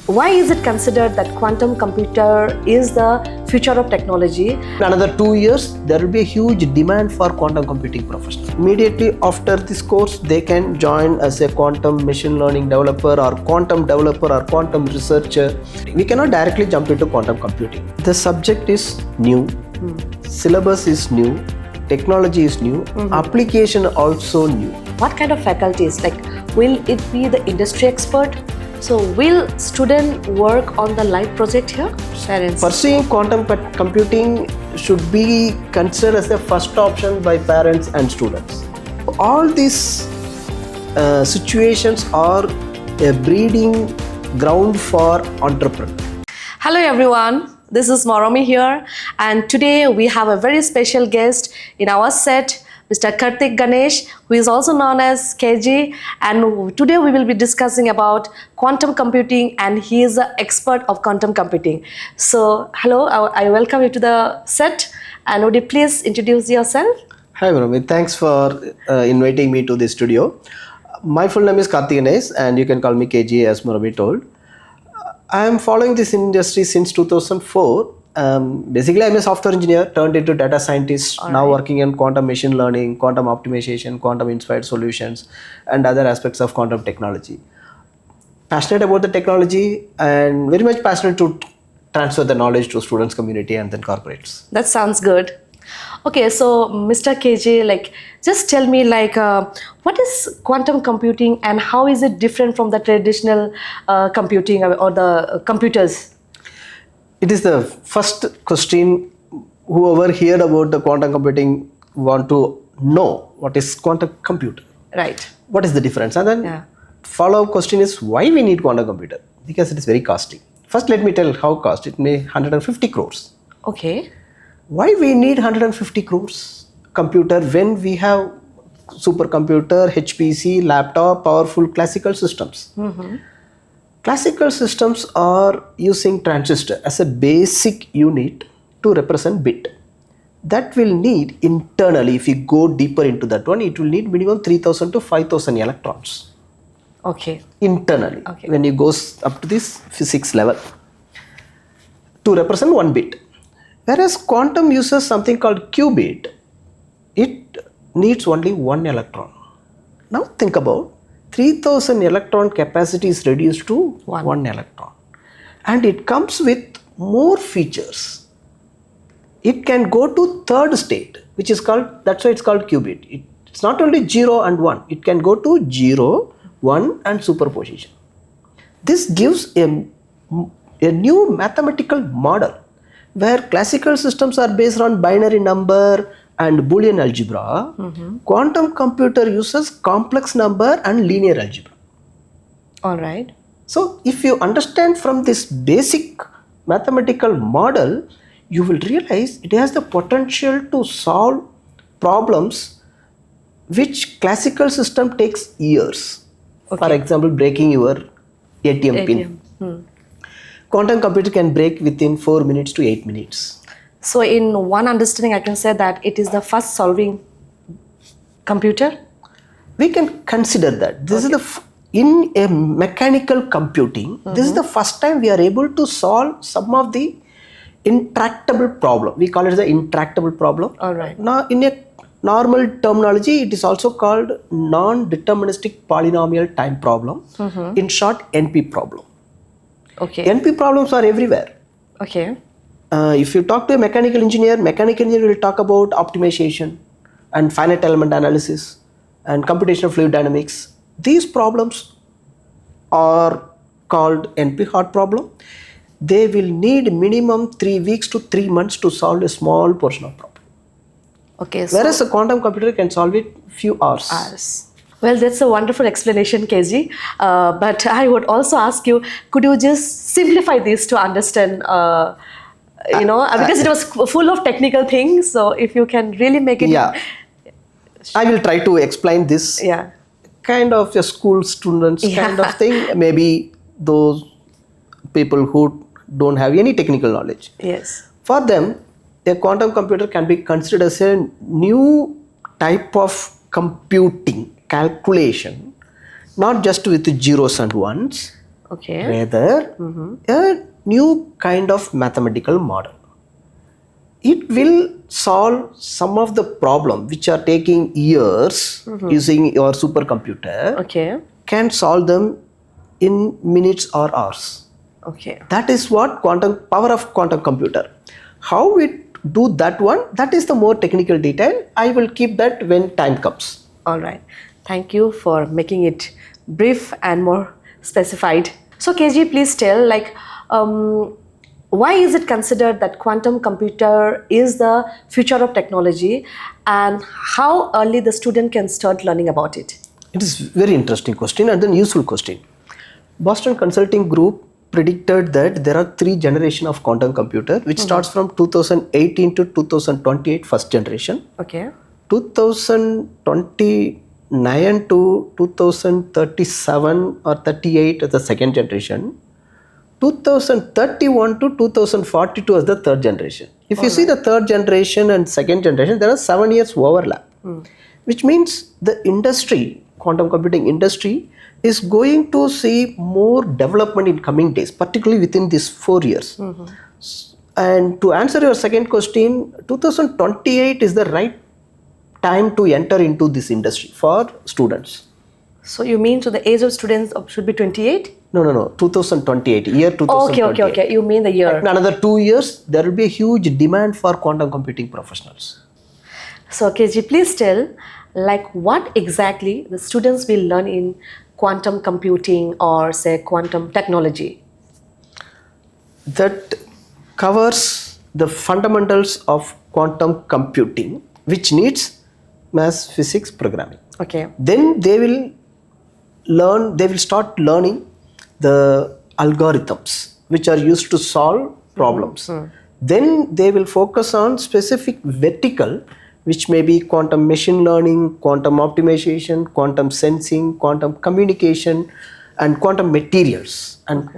Why is it considered that quantum computer is the future of technology? In another 2 years, there will be a huge demand for quantum computing professionals. Immediately after this course, they can join as a quantum machine learning developer or quantum developer or quantum researcher. We cannot directly jump into quantum computing. The subject is new, syllabus is new, technology is new, application also new. What kind of faculties? Like, will it be the industry expert? So will student work on the live project here? Parents. Pursuing quantum computing should be considered as the first option by parents and students. All these situations are a breeding ground for entrepreneurs. Hello everyone, this is Moromi here, and today we have a very special guest in our set, Mr. Karthik Ganesh, who is also known as KG, and today we will be discussing about quantum computing, and he is an expert of quantum computing. So, hello, I welcome you to the set, and would you please introduce yourself? Hi Moromi, thanks for inviting me to the studio. My full name is Karthik Ganesh, and you can call me KG as Moromi told. I am following this industry since 2004. Basically, I'm a software engineer turned into data scientist, now working in quantum machine learning, quantum optimization, quantum inspired solutions, and other aspects of quantum technology. Passionate about the technology and very much passionate to transfer the knowledge to students, community, and then corporates. That sounds good. Okay, so Mr. KJ, just tell me, what is quantum computing and how is it different from the traditional computing or the computers? It is the first question whoever heard about the quantum computing want to know what is quantum computer. Right. What is the difference? And then follow-up question is why we need quantum computer? Because it is very costly. First, let me tell how cost. It may 150 crores. Okay. Why we need 150 crores computer when we have supercomputer, HPC, laptop, powerful classical systems? Classical systems are using transistor as a basic unit to represent bit. That will need internally, if you go deeper into that one, it will need minimum 3000 to 5000 electrons. Okay. Internally, when you go up to this physics level to represent one bit. Whereas quantum uses something called qubit, it needs only one electron. Now think about 3000 electron capacity is reduced to one electron, and it comes with more features. It can go to third state, which is called, that's why it's called qubit. It's not only 0 and 1, it can go to 0, 1 and superposition. This gives a new mathematical model where classical systems are based on binary number and Boolean algebra. Quantum computer uses complex number and linear algebra. All right. So if you understand from this basic mathematical model, you will realize it has the potential to solve problems which classical system takes years. For example, breaking your ATM pin. Quantum computer can break within 4 minutes to 8 minutes. So in one understanding, I can say that it is the first solving computer? We can consider that. This is in a mechanical computing, this is the first time we are able to solve some of the intractable problem. We call it the intractable problem. All right. Now in a normal terminology, it is also called non-deterministic polynomial time problem. In short, NP problem. Okay. NP problems are everywhere. Okay. If you talk to a mechanical engineer will talk about optimization and finite element analysis and computational fluid dynamics. These problems are called NP-hard problem. They will need minimum 3 weeks to 3 months to solve a small portion of problem. Okay. Whereas a quantum computer can solve it few hours. Well, that's a wonderful explanation, KG. But I would also ask you, could you just simplify this to understand, because it was full of technical things. So if you can really make it... Yeah. I will try to explain this kind of a school students kind of thing. Maybe those people who don't have any technical knowledge. Yes. For them, a quantum computer can be considered as a new type of computing calculation, not just with zeros and ones, Okay. rather a new kind of mathematical model. It will solve some of the problem which are taking years using your supercomputer, Okay. can solve them in minutes or hours. Okay. That is what power of quantum computer. How we do that one, that is the more technical detail. I will keep that when time comes. All right. Thank you for making it brief and more specified. So, KG, please tell, like, why is it considered that quantum computer is the future of technology, and how early the student can start learning about it? It is very interesting question and then useful question. Boston Consulting Group predicted that there are 3 generations of quantum computer, which starts from 2018 to 2028 first generation, Okay. 2029 to 2037 or 38 as the second generation, 2031 to 2042 as the third generation. If you see the third generation and second generation, there are 7 years overlap, which means the industry, quantum computing industry, is going to see more development in coming days, particularly within these 4 years. And to answer your second question, 2028 is the right time to enter into this industry for students. So, you mean so the age of students should be 28? No, 2028, year 2028. Okay. You mean the year. In another 2 years, there will be a huge demand for quantum computing professionals. So, KG, please tell, like, what exactly the students will learn in quantum computing or say quantum technology? That covers the fundamentals of quantum computing, which needs math, physics, programming. Okay. Then they will start learning the algorithms which are used to solve problems. Then they will focus on specific vertical, which may be quantum machine learning, quantum optimization, quantum sensing, quantum communication, and quantum materials. And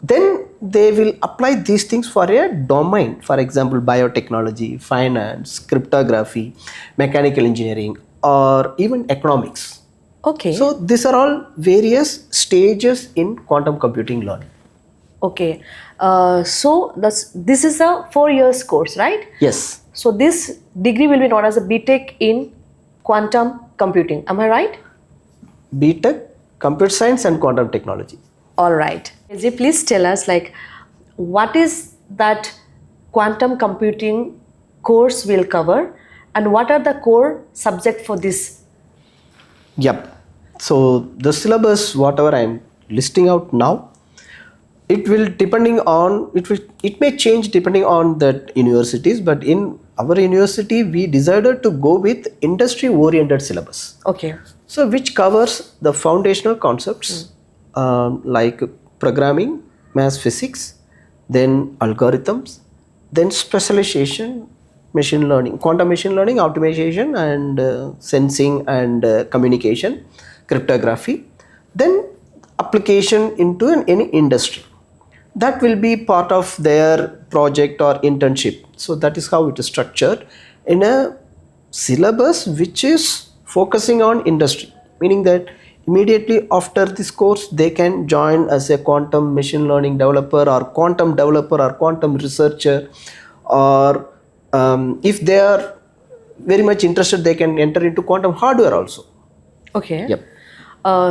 then they will apply these things for a domain, for example, biotechnology, finance, cryptography, mechanical engineering, or even economics. Okay. So these are all various stages in quantum computing learning. Okay. So this is a 4 years course, right? Yes. So this degree will be known as a BTech in quantum computing. Am I right? BTech, computer science and quantum technology. All right. KG, please tell us, like, what is that quantum computing course will cover, and what are the core subject for this? Yep. So the syllabus, whatever I am listing out now, it may change depending on that universities, but in our university we decided to go with industry oriented syllabus. Okay. So which covers the foundational concepts like programming, math, physics, then algorithms, then specialization, machine learning, quantum machine learning, optimization and sensing and communication, cryptography, then application into any industry. That will be part of their project or internship. So that is how it is structured in a syllabus which is focusing on industry, meaning that immediately after this course they can join as a quantum machine learning developer or quantum researcher, or if they are very much interested they can enter into quantum hardware also. Okay. Yep.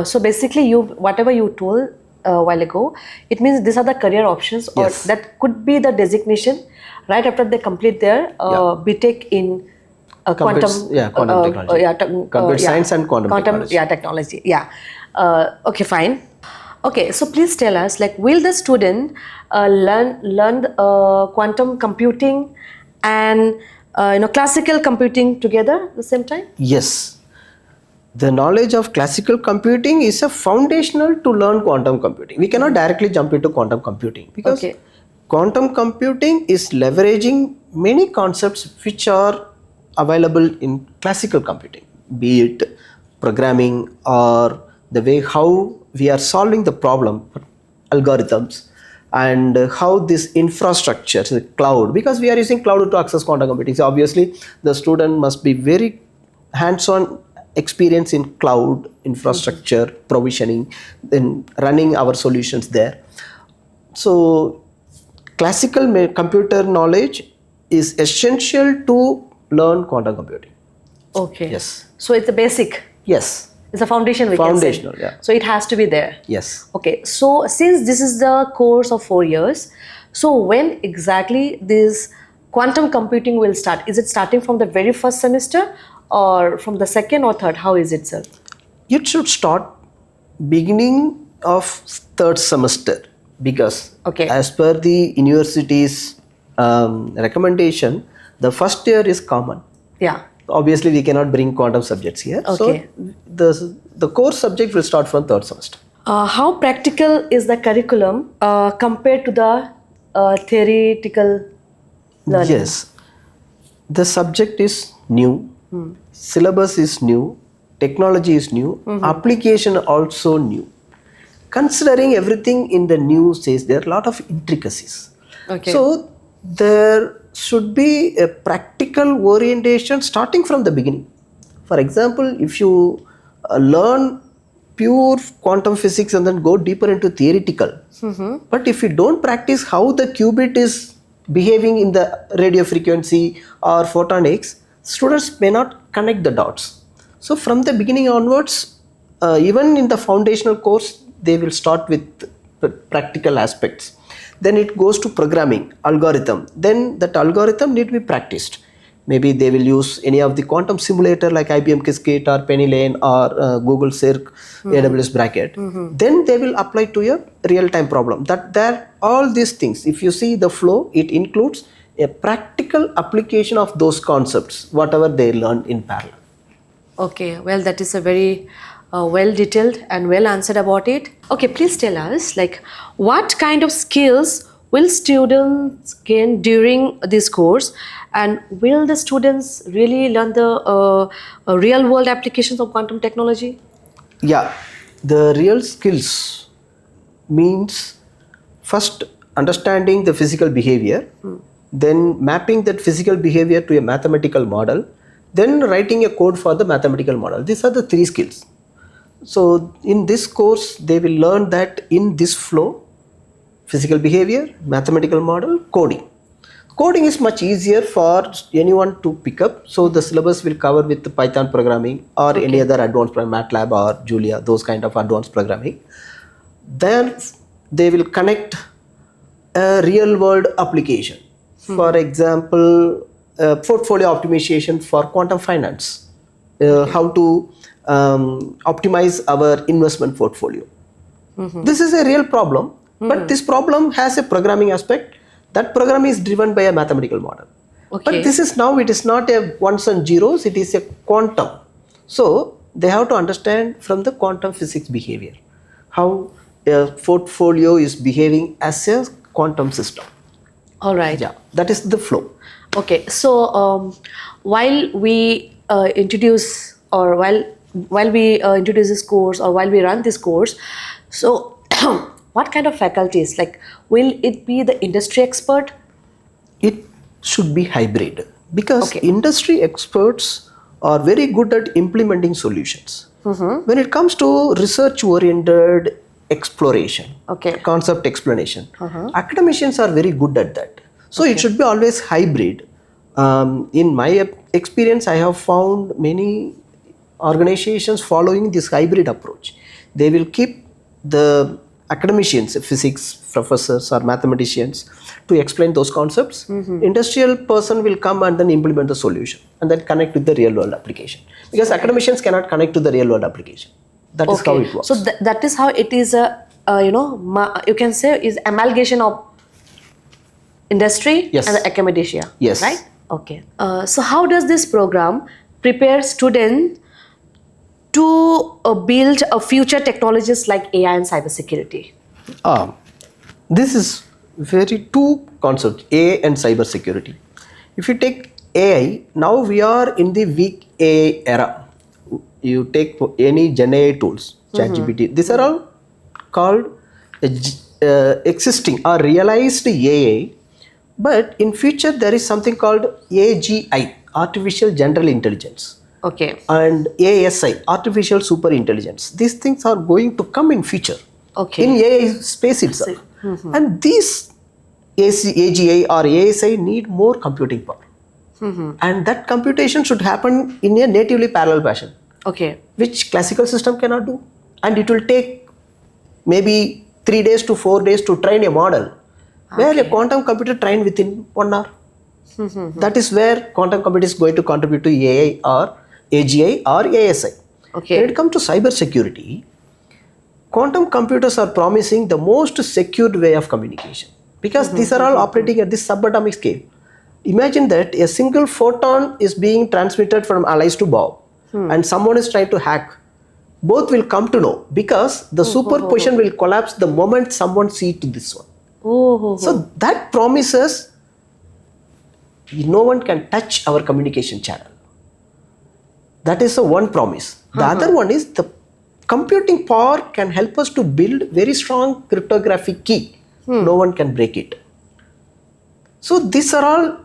So basically, whatever you told a while ago, it means these are the career options, or Yes. that could be the designation right after they complete their BTech in quantum technology. Computer science and quantum technology. Technology. Okay, fine. Okay, so please tell us, like, will the student learn quantum computing and classical computing together at the same time? Yes. The knowledge of classical computing is a foundational to learn quantum computing. We cannot directly jump into quantum computing because quantum computing is leveraging many concepts which are available in classical computing, be it programming or the way how we are solving the problem, algorithms, and how this infrastructure, the cloud, because we are using cloud to access quantum computing. So obviously the student must be very hands-on experience in cloud infrastructure provisioning, then running our solutions there. So classical computer knowledge is essential to learn quantum computing. Okay. Yes. So it's a basic. Yes. It's a foundation we can say. Foundational, yeah. So it has to be there. Yes. Okay. So since this is the course of 4 years, so when exactly this quantum computing will start? Is it starting from the very first semester or from the second or third? How is it, sir? It should start beginning of third semester, because Okay. as per the university's recommendation, the first year is common. Yeah. Obviously, we cannot bring quantum subjects here. Okay. So the core subject will start from third semester. How practical is the curriculum compared to the theoretical learning? Yes, the subject is new, syllabus is new, technology is new, application also new. Considering everything in the new says there are a lot of intricacies. Okay. So there should be a practical orientation starting from the beginning. For example, if you learn pure quantum physics and then go deeper into theoretical, but if you don't practice how the qubit is behaving in the radio frequency or photonics, students may not connect the dots. So from the beginning onwards, even in the foundational course, they will start with practical aspects. Then it goes to programming, algorithm. Then that algorithm need to be practiced. Maybe they will use any of the quantum simulator like IBM Qiskit or Penny Lane or Google Circ, AWS Bracket. Then they will apply to a real-time problem. That there, all these things, if you see the flow, it includes a practical application of those concepts, whatever they learn in parallel. Okay, well, that is a very well detailed and well answered about it. Okay, please tell us, like, what kind of skills will students gain during this course, and will the students really learn the real world applications of quantum technology? Yeah, the real skills means first understanding the physical behavior, then mapping that physical behavior to a mathematical model, then writing a code for the mathematical model. These are the three skills. So in this course, they will learn that in this flow, physical behavior, mathematical model, coding. Coding is much easier for anyone to pick up. So the syllabus will cover with the Python programming or any other advanced program, MATLAB or Julia, those kind of advanced programming. Then they will connect a real world application. For example, portfolio optimization for quantum finance. How to optimize our investment portfolio. This is a real problem, but this problem has a programming aspect. That program is driven by a mathematical model. Okay. But this is now, it is not a ones and zeros, it is a quantum. So they have to understand from the quantum physics behavior, how a portfolio is behaving as a quantum system. All right. Yeah, that is the flow. Okay, so while we introduce or while we introduce this course or while we run this course, so what kind of faculties, like, will it be the industry expert? It should be hybrid, because Okay. industry experts are very good at implementing solutions. When it comes to research oriented exploration, Okay. concept explanation, academicians are very good at that. So it should be always hybrid. In my experience, I have found many organizations following this hybrid approach. They will keep the academicians, physics professors or mathematicians, to explain those concepts. Industrial person will come and then implement the solution and then connect with the real world application, because academicians cannot connect to the real world application. That is how it works. So that is how it is a you can say is amalgamation of industry Yes. and the academia. Yes. Right. Okay. So how does this program prepare students to build a future technologies like AI and cybersecurity? This is very two concepts, AI and cyber security. If you take AI, now we are in the weak AI era. You take any Gen AI tools, ChatGPT, these are all called existing or realized AI. But in future, there is something called AGI, Artificial General Intelligence. Okay. and ASI, artificial super intelligence. These things are going to come in future Okay. in AI space itself. And these AGI or ASI need more computing power. And that computation should happen in a natively parallel fashion, Okay. which classical system cannot do. And it will take maybe 3 days to 4 days to train a model, where a quantum computer trained within 1 hour. That is where quantum computing is going to contribute to AI or AGI or ASI. Okay. When it comes to cyber security, quantum computers are promising the most secure way of communication, because these are all operating at this subatomic scale. Imagine that a single photon is being transmitted from Alice to Bob, and someone is trying to hack. Both will come to know, because the superposition will collapse the moment someone sees to this one. So that promises no one can touch our communication channel. That is the one promise. The other one is the computing power can help us to build very strong cryptographic key. No one can break it. So these are all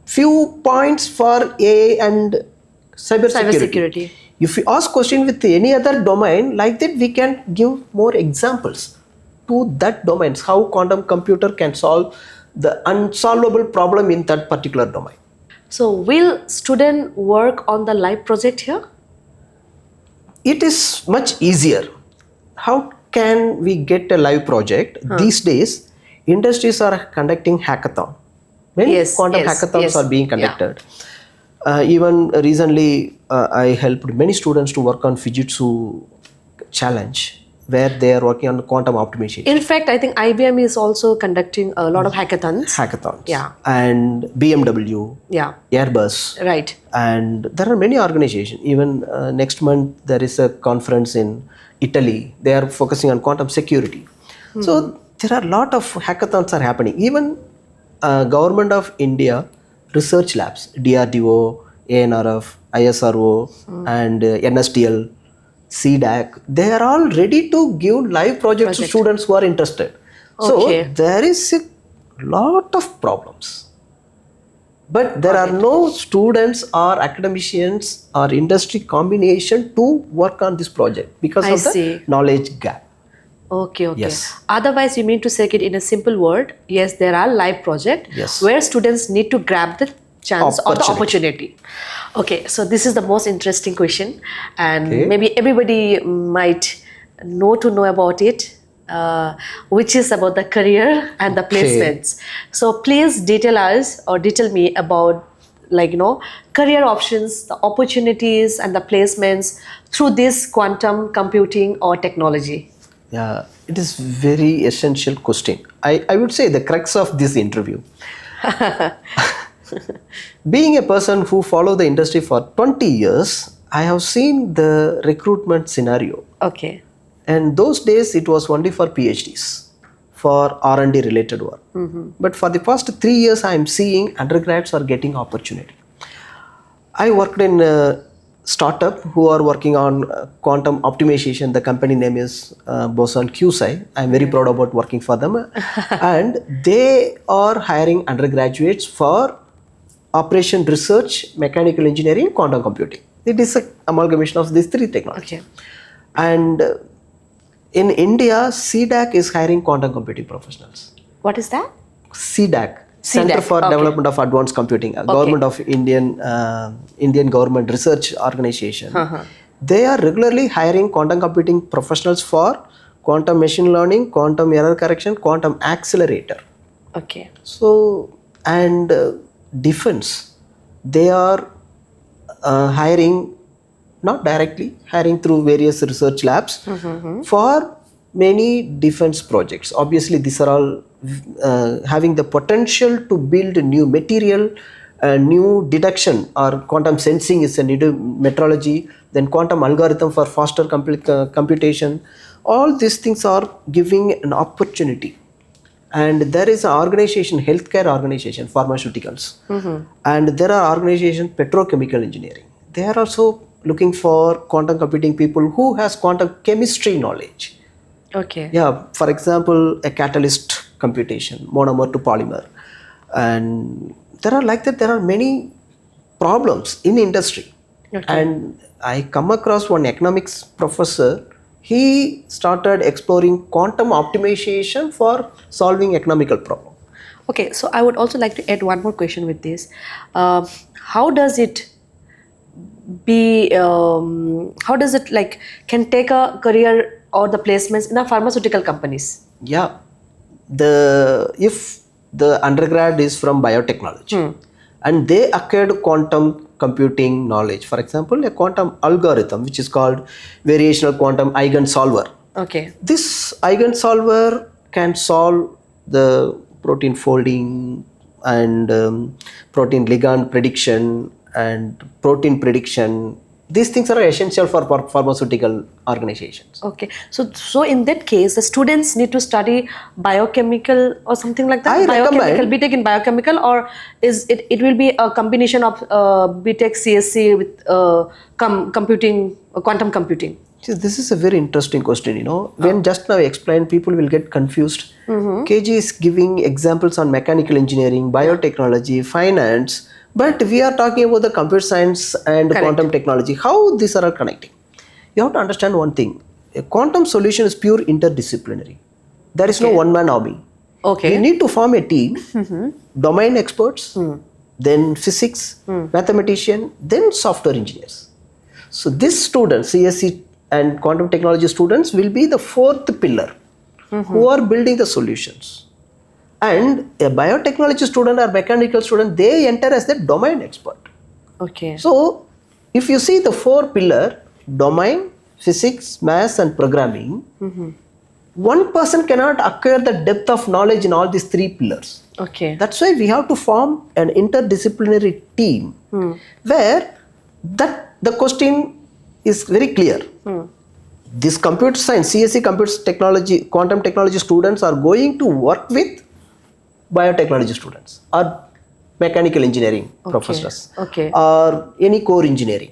few points for AI and cyber security. If you ask question with any other domain like that, we can give more examples to that domains, how quantum computer can solve the unsolvable problem in that particular domain. So will student work on the live project here? It is much easier. How can we get a live project? These days, industries are conducting hackathon. Many quantum hackathons are being conducted. Even recently, I helped many students to work on Fujitsu challenge, where they are working on quantum optimization. In fact, I think IBM is also conducting a lot of hackathons. Yeah. And BMW. Yeah. Airbus. Right. And there are many organizations. Even next month, there is a conference in Italy. They are focusing on quantum security. So there are a lot of hackathons are happening. Even Government of India research labs, DRDO, ANRF, ISRO, and NSTL, CDAC, they are all ready to give live projects to students who are interested. So there is a lot of problems, but there are no students or academicians or industry combination to work on this project because of the knowledge gap. Okay. Yes. Otherwise, you mean to say it in a simple word, yes, there are live projects where students need to grab the chance or the opportunity. Okay, so this is the most interesting question, and maybe everybody might know about it, which is about the career and the placements. So please detail me about, career options, the opportunities and the placements through this quantum computing or technology. Yeah, it is very essential question. I would say the crux of this interview. Being a person who followed the industry for 20 years, I have seen the recruitment scenario. Okay. And those days it was only for PhDs, for R&D related work. But for the past 3 years, I am seeing undergrads are getting opportunity. I worked in a startup who are working on quantum optimization. The company name is Boson QSci. I am very proud about working for them. And they are hiring undergraduates for operation research, mechanical engineering, quantum computing. It is an amalgamation of these three technologies. And in India, CDAC is hiring quantum computing professionals. What is that? CDAC, Center for Development of Advanced Computing, government of Indian government research organization. They are regularly hiring quantum computing professionals for quantum machine learning, quantum error correction, quantum accelerator. Okay. So, and defense, they are hiring, not directly, hiring through various research labs for many defense projects. Obviously, these are all having the potential to build new material, new detection, or quantum sensing is a new metrology, then quantum algorithm for faster computation. All these things are giving an opportunity. And there is an organization, healthcare organization, pharmaceuticals. And there are organizations, petrochemical engineering. They are also looking for quantum computing people who has quantum chemistry knowledge. Okay. Yeah, for example, a catalyst computation, monomer to polymer. And there are like that, there are many problems in industry. Okay. And I come across one economics professor. He started exploring quantum optimization for solving economical problem. Okay, so I would also like to add one more question with this. How does it how does it like can take a career or the placements in the pharmaceutical companies? Yeah, if the undergrad is from biotechnology and they acquired quantum computing knowledge, for example, a quantum algorithm which is called variational quantum eigensolver. Okay. This eigensolver can solve the protein folding and protein ligand prediction and protein prediction. These things are essential for pharmaceutical organizations. Okay. So in that case, the students need to study biochemical or something like that? I Biochemical, recommend. BTech in biochemical, or it will be a combination of BTech CSC with computing, quantum computing? See, this is a very interesting question. When just now I explained, people will get confused. KG is giving examples on mechanical engineering, biotechnology, finance, but we are talking about the computer science and Correct. quantum technology. How these are all connecting? You have to understand one thing. A quantum solution is pure interdisciplinary. There is no one-man army. Okay. We need to form a team, domain experts, then physics, mathematician, then software engineers. So these students, CSC and quantum technology students, will be the fourth pillar who are building the solutions. And a biotechnology student or mechanical student, they enter as the domain expert. Okay. So if you see the four pillar, domain, physics, maths and programming, one person cannot acquire the depth of knowledge in all these three pillars. Okay. That's why we have to form an interdisciplinary team where the question is very clear. This computer science, CSE computer technology, quantum technology students are going to work with biotechnology students or mechanical engineering professors Okay. or any core engineering.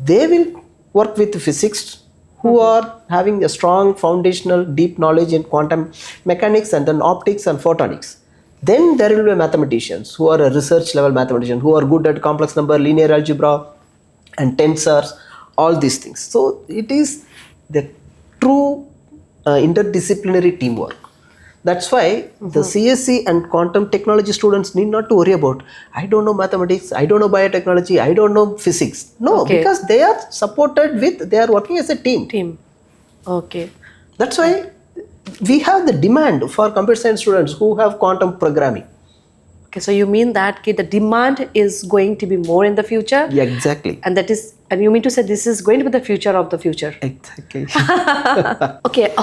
They will work with physics who are having a strong foundational deep knowledge in quantum mechanics and then optics and photonics. Then there will be mathematicians who are a research level mathematician who are good at complex number, linear algebra and tensors, all these things. So it is the true interdisciplinary teamwork. That's why the CSC and quantum technology students need not to worry about, I don't know mathematics, I don't know biotechnology, I don't know physics. No, Okay. because they are supported with, they are working as a team. Team. Okay. That's why we have the demand for computer science students who have quantum programming. Okay. So you mean that the demand is going to be more in the future? Yeah, exactly. And and you mean to say this is going to be the future of the future? Exactly. Okay,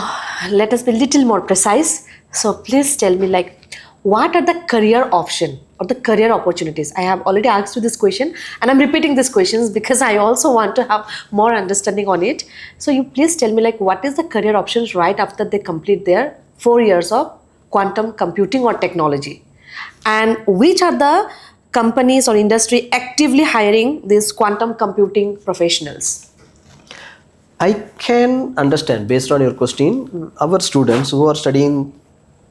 let us be a little more precise. So please tell me, like, what are the career option or the career opportunities? I have already asked you this question and I'm repeating these questions because I also want to have more understanding on it. So you please tell me, like, what is the career options right after they complete their 4 years of quantum computing or technology? And which are the companies or industry actively hiring these quantum computing professionals? I can understand based on your question, our students who are studying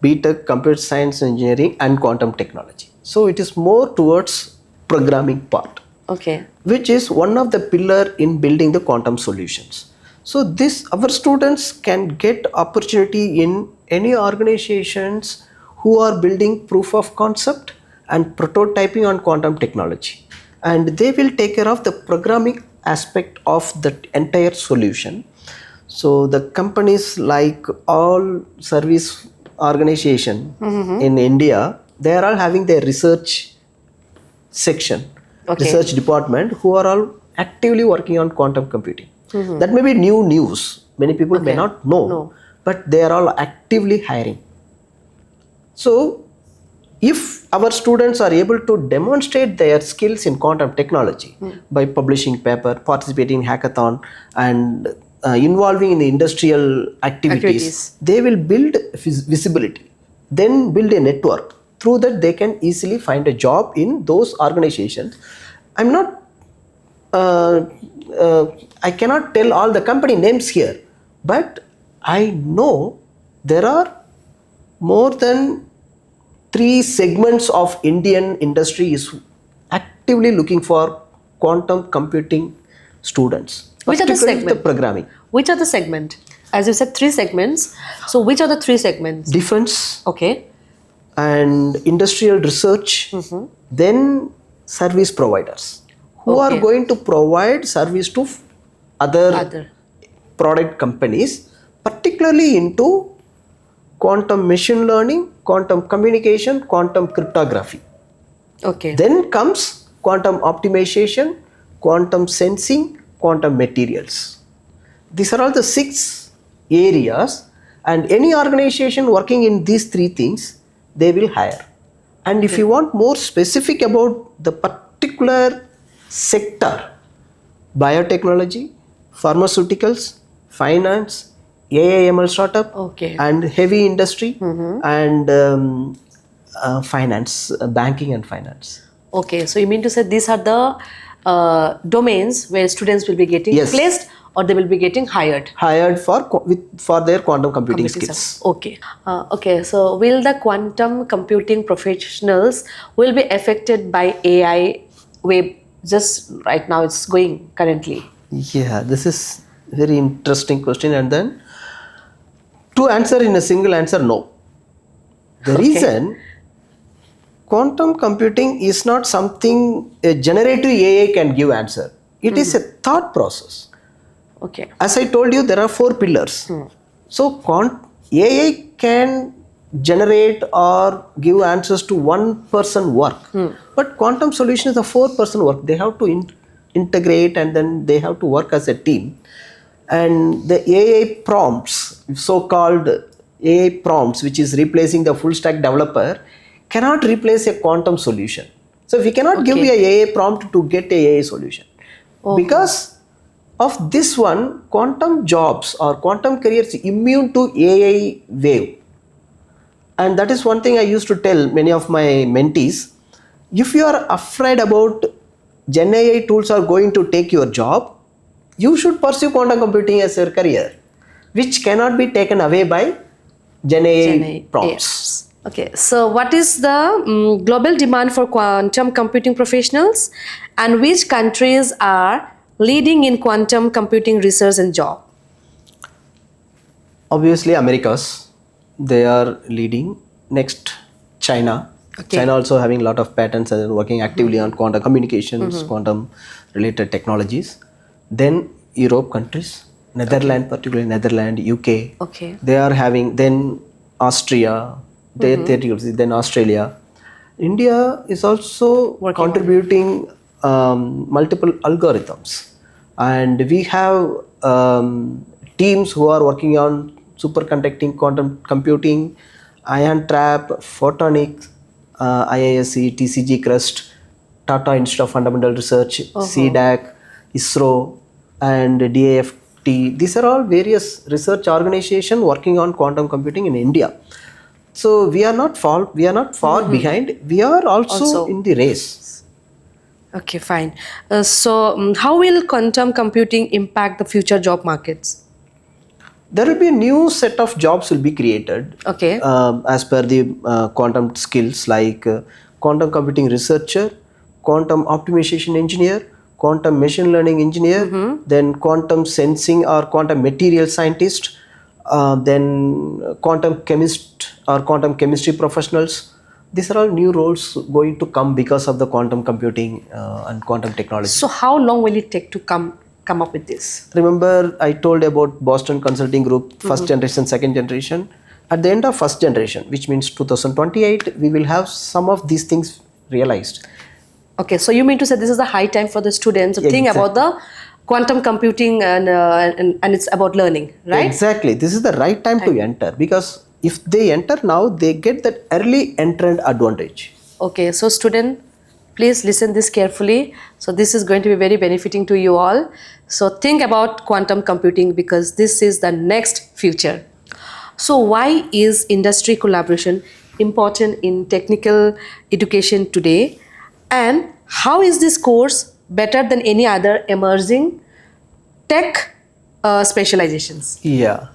BTech, computer science engineering and quantum technology. So it is more towards programming part, Okay. which is one of the pillar in building the quantum solutions. So this, our students can get opportunity in any organizations who are building proof of concept and prototyping on quantum technology. And they will take care of the programming aspect of the entire solution. So the companies like all service organization in India, they are all having their research section, Okay. research department who are all actively working on quantum computing. That may be new news. Many people may Okay. not know, No. but they are all actively hiring. So if our students are able to demonstrate their skills in quantum technology by publishing paper, participating in hackathon and involving in the industrial activities, they will build visibility, then build a network. Through that they can easily find a job in those organizations. I'm not I cannot tell all the company names here, but I know there are more than 3 segments of Indian industry is actively looking for quantum computing students. Which are the particularly segment? programming. Which are the segment? As you said, 3 segments. So which are the 3 segments? Defense Okay. and industrial research, then service providers who are Okay. going to provide service to other product companies, particularly into quantum machine learning, quantum communication, quantum cryptography. Okay. Then comes quantum optimization, quantum sensing, quantum materials. These are all the 6 areas, and any organization working in these 3 things, they will hire. And if you want more specific about the particular sector, biotechnology, pharmaceuticals, finance, AI/ML startup, Okay. and heavy industry, and finance, banking and finance. Okay. So you mean to say these are the domains where students will be getting Yes. placed or they will be getting hired? Hired for their quantum computing skills. Okay. Okay. So will the quantum computing professionals will be affected by AI wave? Just right now it's going currently. Yeah, this is very interesting question. And then to answer in a single answer, no. The Okay. reason, quantum computing is not something a generative AI can give answer. It is a thought process. Okay. As I told you, there are 4 pillars. So AI can generate or give answers to one person work, but quantum solution is a 4-person work. They have to integrate, and then they have to work as a team. And the AI prompts, so-called AI prompts, which is replacing the full stack developer, cannot replace a quantum solution. So we cannot give you a AI prompt to get a AI solution. Because of this one, quantum jobs or quantum careers immune to AI wave. And that is one thing I used to tell many of my mentees. If you are afraid about Gen AI tools are going to take your job, you should pursue quantum computing as your career, which cannot be taken away by Gen AI prompts. Okay, so what is the global demand for quantum computing professionals, and which countries are leading in quantum computing research and job? Obviously, Americas, they are leading. Next, China. Okay. China also having a lot of patents and working actively on quantum communications, quantum related technologies. Then Europe countries, Netherlands, particularly Netherlands, UK. Okay. They are having, then Austria, then Australia. India is also contributing multiple algorithms, and we have teams who are working on superconducting quantum computing, ion trap, photonics, IISc, TCG Crust, Tata Institute of Fundamental Research, CDAC, ISRO, and DAFT. These are all various research organizations working on quantum computing in India. So we are not far behind. We are also in the race. Okay, fine. How will quantum computing impact the future job markets? There will be a new set of jobs will be created. Okay. As per the quantum skills, like quantum computing researcher, quantum optimization engineer, quantum machine learning engineer, then quantum sensing or quantum material scientist, then quantum chemist or quantum chemistry professionals. These are all new roles going to come because of the quantum computing and quantum technology. So how long will it take to come up with this? Remember, I told about Boston Consulting Group, first generation, second generation. At the end of first generation, which means 2028, we will have some of these things realized. Okay, so you mean to say this is the high time for the students to think about the quantum computing and it's about learning, right? Exactly. This is the right time to enter, because if they enter now, they get that early entrant advantage. Okay, so student, please listen this carefully. So this is going to be very benefiting to you all. So think about quantum computing, because this is the next future. So why is industry collaboration important in technical education today? And how is this course better than any other emerging tech specializations? Yeah.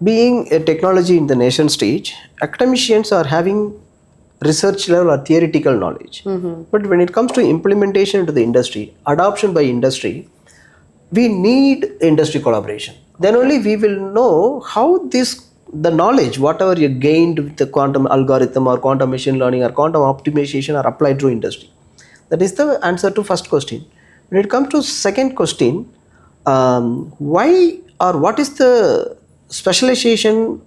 Being a technology in the nation stage, academicians are having research level or theoretical knowledge. But when it comes to implementation into the industry, adoption by industry, we need industry collaboration. Then only we will know how the knowledge, whatever you gained with the quantum algorithm or quantum machine learning or quantum optimization are applied to industry. That is the answer to first question. When it comes to second question, why or what is the specialization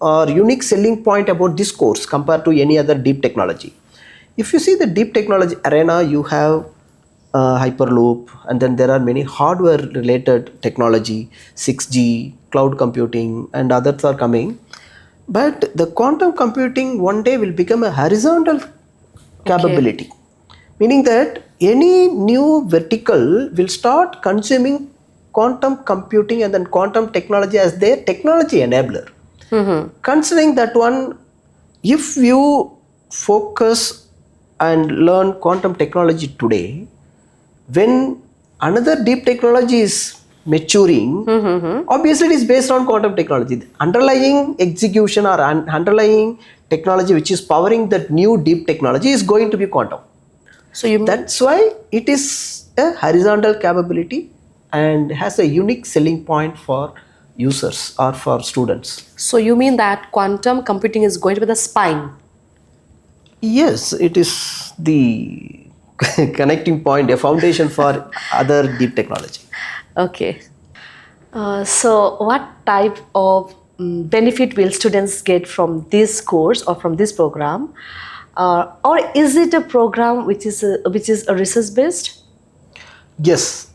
or unique selling point about this course compared to any other deep technology? If you see the deep technology arena, you have Hyperloop, and then there are many hardware related technology, 6G, cloud computing, and others are coming. But the quantum computing one day will become a horizontal capability, meaning that any new vertical will start consuming quantum computing and then quantum technology as their technology enabler. Considering that one, if you focus and learn quantum technology today, when another deep technology is maturing, obviously it is based on quantum technology. The underlying execution or underlying technology which is powering that new deep technology is going to be quantum. So that's why it is a horizontal capability and has a unique selling point for users or for students. So you mean that quantum computing is going to be the spine? Yes, it is the connecting point, a foundation for other deep technology. Okay. So what type of benefit will students get from this course or from this program? Or is it a program which is a research based? Yes,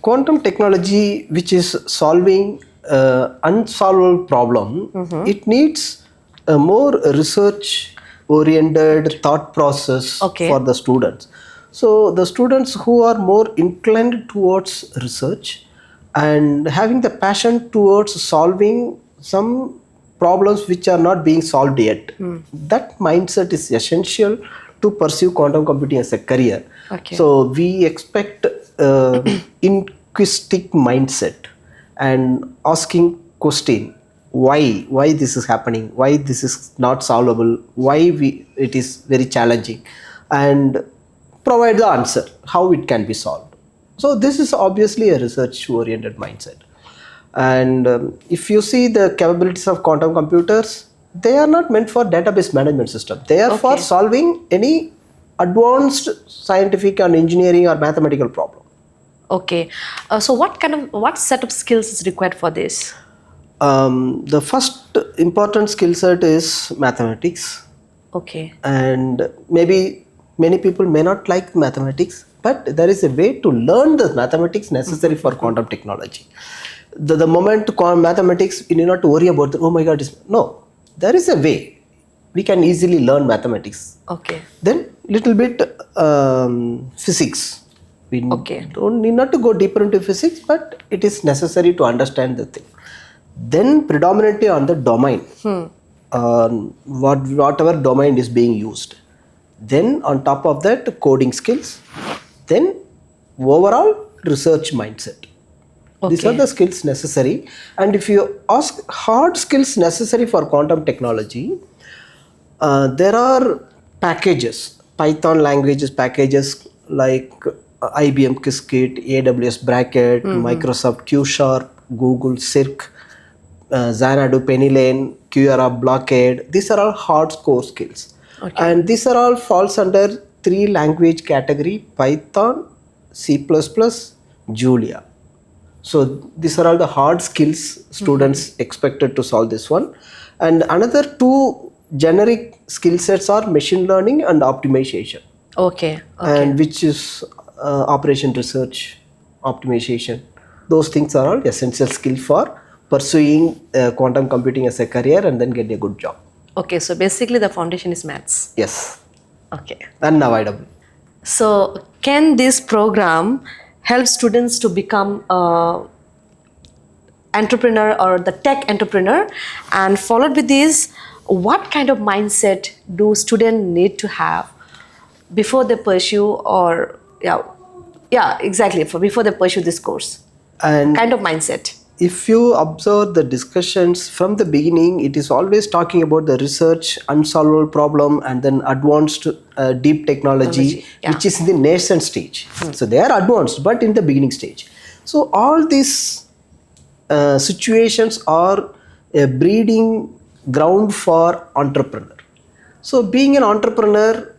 quantum technology which is solving unsolvable problem, it needs a more research oriented thought process for the students. So the students who are more inclined towards research and having the passion towards solving some problems which are not being solved yet, that mindset is essential to pursue quantum computing as a career. So we expect inquisitive mindset and asking question, why this is happening, why this is not solvable, why it is very challenging, and provide the answer how it can be solved. So this is obviously a research oriented mindset. And if you see the capabilities of quantum computers, they are not meant for database management system. They are for solving any advanced scientific and engineering or mathematical problem. Okay. So what set of skills is required for this? The first important skill set is mathematics. Okay. And maybe many people may not like mathematics, but there is a way to learn the mathematics necessary for quantum technology. The moment mathematics, you need not to worry about oh my god, no, there is a way we can easily learn mathematics. Okay. Then little bit physics. We don't need not to go deeper into physics, but it is necessary to understand the thing. Then predominantly on the domain, whatever domain is being used. Then on top of that, coding skills. Then overall research mindset. These are the skills necessary. And if you ask hard skills necessary for quantum technology, there are packages, Python languages packages like IBM Qiskit, AWS Bracket, Microsoft Q Sharp, Google Circ, Xanadu Pennyline, QRA Blockade. These are all hardcore skills. And these are all falls under 3 language category: Python, C++, Julia. So these are all the hard skills students expected to solve this one. And another 2 generic skill sets are machine learning and optimization. And which is operation research, optimization. Those things are all essential skills for pursuing quantum computing as a career and then get a good job. Okay, so basically the foundation is maths. Yes. Okay. Unavoidable. So can this program help students to become an entrepreneur or the tech entrepreneur? And followed with this, what kind of mindset do students need to have before they pursue or before they pursue this course? And kind of mindset. if you observe the discussions from the beginning, it is always talking about the research, unsolvable problem, and then advanced deep technology, Technology, yeah. which is in the nascent stage. So they are advanced, but in the beginning stage. So all these situations are a breeding ground for entrepreneur. So being an entrepreneur,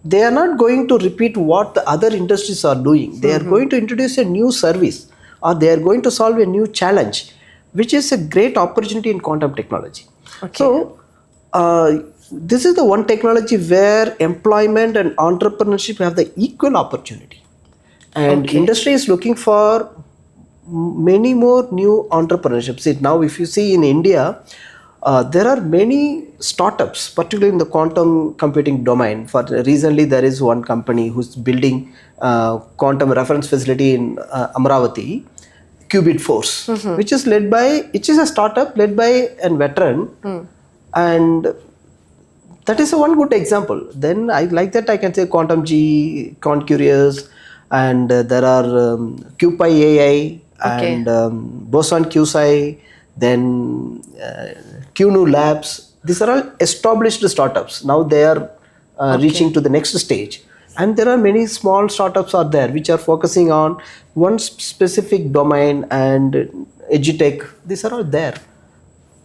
they are not going to repeat what the other industries are doing. They are going to introduce a new service, or they are going to solve a new challenge, which is a great opportunity in quantum technology. Okay. So this is the one technology where employment and entrepreneurship have the equal opportunity, and Okay. industry is looking for many more new entrepreneurships. See, now if you see in India, there are many startups, particularly in the quantum computing domain. For recently, there is one company who's building quantum reference facility in Amravati, Qubit Force, which is a startup led by a veteran, and that is a one good example. Then I like that I can say Quantum G, Quant Curious, and there are QPi AI Okay. and Boson QSci, then QNU Labs. These are all established startups. Now they are reaching to the next stage. And there are many small startups are there which are focusing on one specific domain and edutech. These are all there.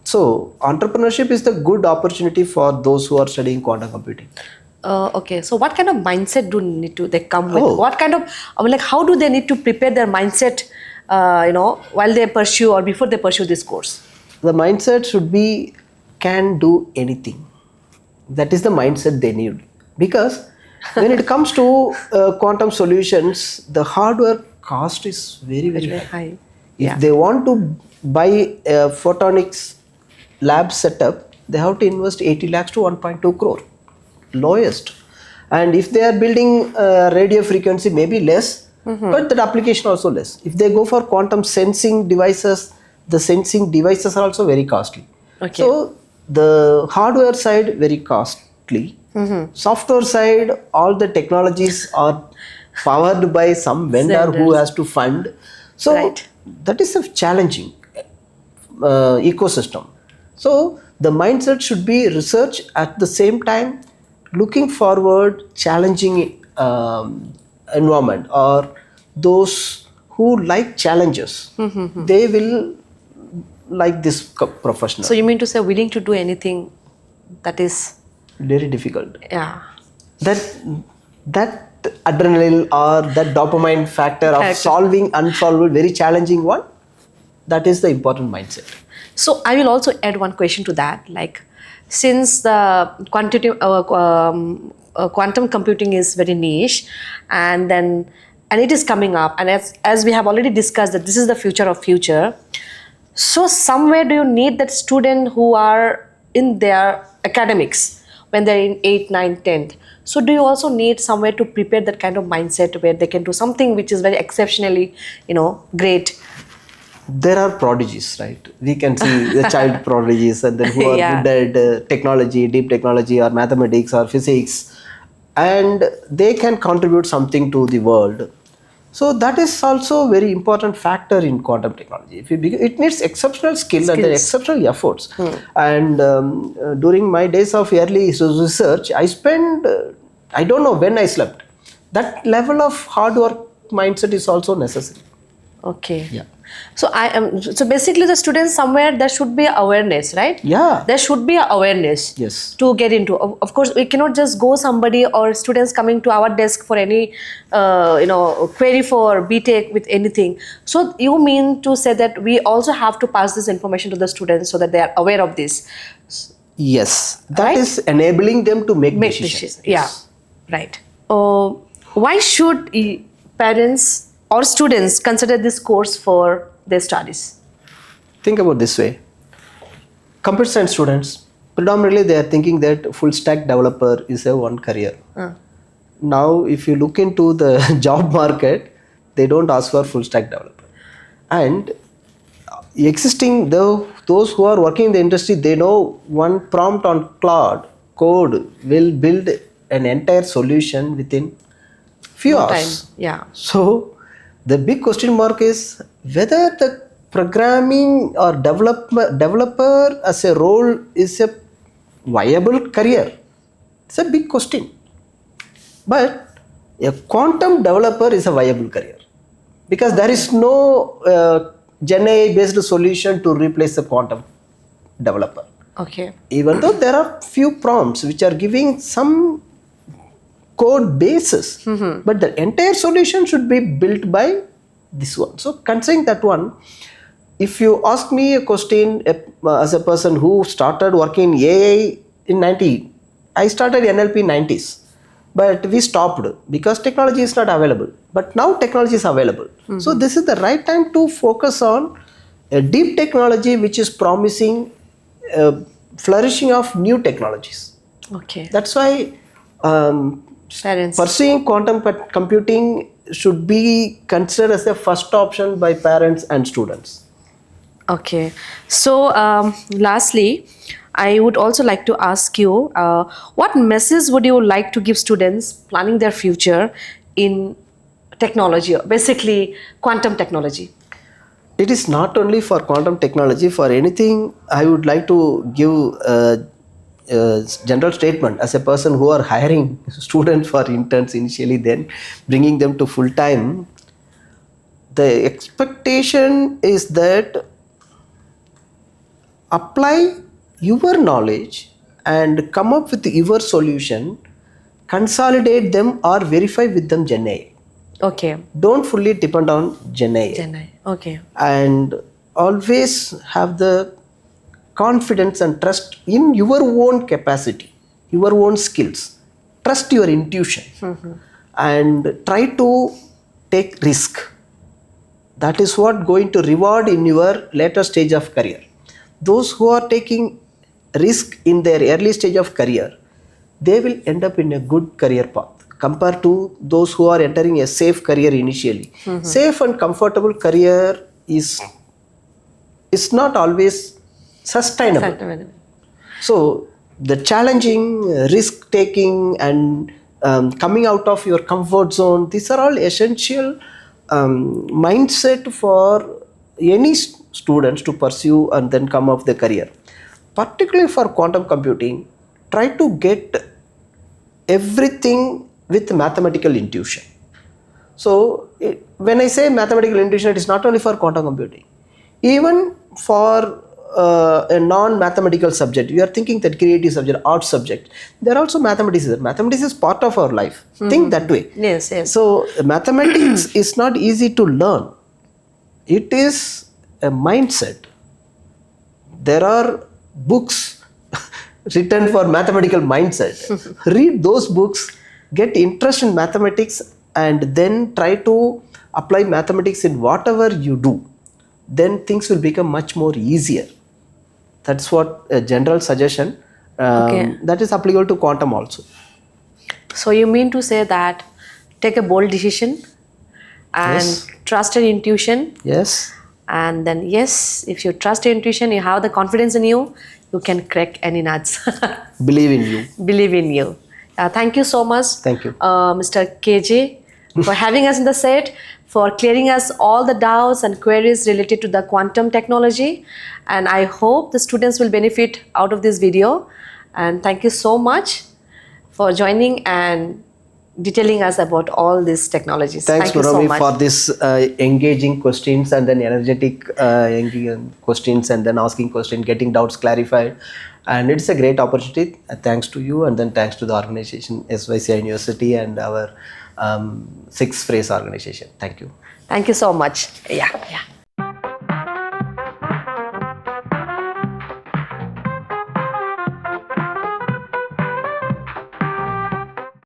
So entrepreneurship is the good opportunity for those who are studying quantum computing. Okay, so what kind of mindset do need to they come with? Oh. What kind of, I mean, like, how do they need to prepare their mindset, while they pursue or before they pursue this course? The mindset should be can do anything. That is the mindset they need. Because when it comes to quantum solutions, the hardware cost is very, very Very high. high. If Yeah. they want to buy a photonics lab setup, they have to invest 80 lakhs to 1.2 crore, lowest. And if they are building radio frequency, maybe less, but that application also less. If they go for quantum sensing devices, the sensing devices are also very costly. Okay. So the hardware side very costly. Software side, all the technologies are powered by some vendor who Vendors. has to fund. So Right. that is a challenging ecosystem. So the mindset should be research at the same time looking forward, challenging environment, or those who like challenges. They will like this professional. So you mean to say willing to do anything that is, Very difficult. yeah. That adrenaline or that dopamine factor of Factor. solving unsolvable, very challenging one, that is the important mindset. So I will also add one question to that. Like, since the quantum computing is very niche, and it is coming up, and as we have already discussed that this is the future of future. So somewhere do you need that student who are in their academics when they're in 8th, 9th, 10th. So do you also need somewhere to prepare that kind of mindset where they can do something which is very exceptionally, great? There are prodigies, right? We can see the child prodigies, and then who are Yeah. good at technology, deep technology, or mathematics, or physics, and they can contribute something to the world. So that is also a very important factor in quantum technology. It needs exceptional skill and then Skills. exceptional efforts. And during my days of early research, I spent, I don't know when I slept. That level of hard work mindset is also necessary. Okay. Yeah. So so basically the students somewhere there should be awareness, right? Yeah. There should be awareness. Yes. To get into. Of course, we cannot just go somebody or students coming to our desk for any, query for BTech with anything. So you mean to say that we also have to pass this information to the students so that they are aware of this. Yes. That Right? is enabling them to make Make decisions. decisions. Yeah. Right. Why should parents or students consider this course for their studies? Think about this way. Computer science students, predominantly they are thinking that full stack developer is a one career. Now, if you look into the job market, they don't ask for full stack developer. And those who are working in the industry, they know one prompt on cloud code will build an entire solution within few No hours. time. Yeah. So the big question mark is whether the programming or developer as a role is a viable career? It's a big question. But a quantum developer is a viable career because there is no Gen AI based solution to replace the quantum developer. Okay. Even though there are few prompts which are giving some code basis, but the entire solution should be built by this one. So considering that one, if you ask me a question as a person who started working in AI in 90, I started NLP in 90s, but we stopped because technology is not available. But now technology is available. So this is the right time to focus on a deep technology which is promising flourishing of new technologies. Okay. That's why Parents. pursuing quantum computing should be considered as the first option by parents and students. Okay. So, lastly, I would also like to ask you, what message would you like to give students planning their future in technology, basically quantum technology? It is not only for quantum technology, for anything. I would like to give a general statement as a person who are hiring students for interns initially, then bringing them to full time. The expectation is that apply your knowledge and come up with your solution, consolidate them or verify with them Gen AI. Okay. Don't fully depend on Gen AI. Gen AI. Okay. And always have the confidence and trust in your own capacity, your own skills. Trust your intuition and try to take risk. That is what going to reward in your later stage of career. Those who are taking risk in their early stage of career, they will end up in a good career path compared to those who are entering a safe career initially. Safe and comfortable career is not always sustainable. So the challenging, risk taking and coming out of your comfort zone, these are all essential mindset for any students to pursue and then come up the career. Particularly for quantum computing, try to get everything with mathematical intuition. So when I say mathematical intuition, it is not only for quantum computing. Even for a non-mathematical subject, you are thinking that creative subject, art subject, there are also mathematics. Mathematics is part of our life. Think that way. Yes, yes. So mathematics is not easy to learn. It is a mindset. There are books written for mathematical mindset. Read those books, get interest in mathematics, and then try to apply mathematics in whatever you do. Then things will become much more easier. That's what a general suggestion that is applicable to quantum also. So you mean to say that take a bold decision and trust your intuition. Yes. And then yes, if you trust your intuition, you have the confidence in you, you can crack any nuts. Believe in you. Believe in you. Thank you so much. Thank you. Mr. KJ, for having us in the set, for clearing us all the doubts and queries related to the quantum technology. And I hope the students will benefit out of this video. And thank you so much for joining and detailing us about all these technologies. Thanks, Thank you so Murami, much. for this engaging questions and then energetic engaging questions and then asking questions, getting doubts clarified. And it's a great opportunity. Thanks to you and then thanks to the organization S-VYASA University and our 6 Phrase organization. Thank you. Thank you so much. Yeah.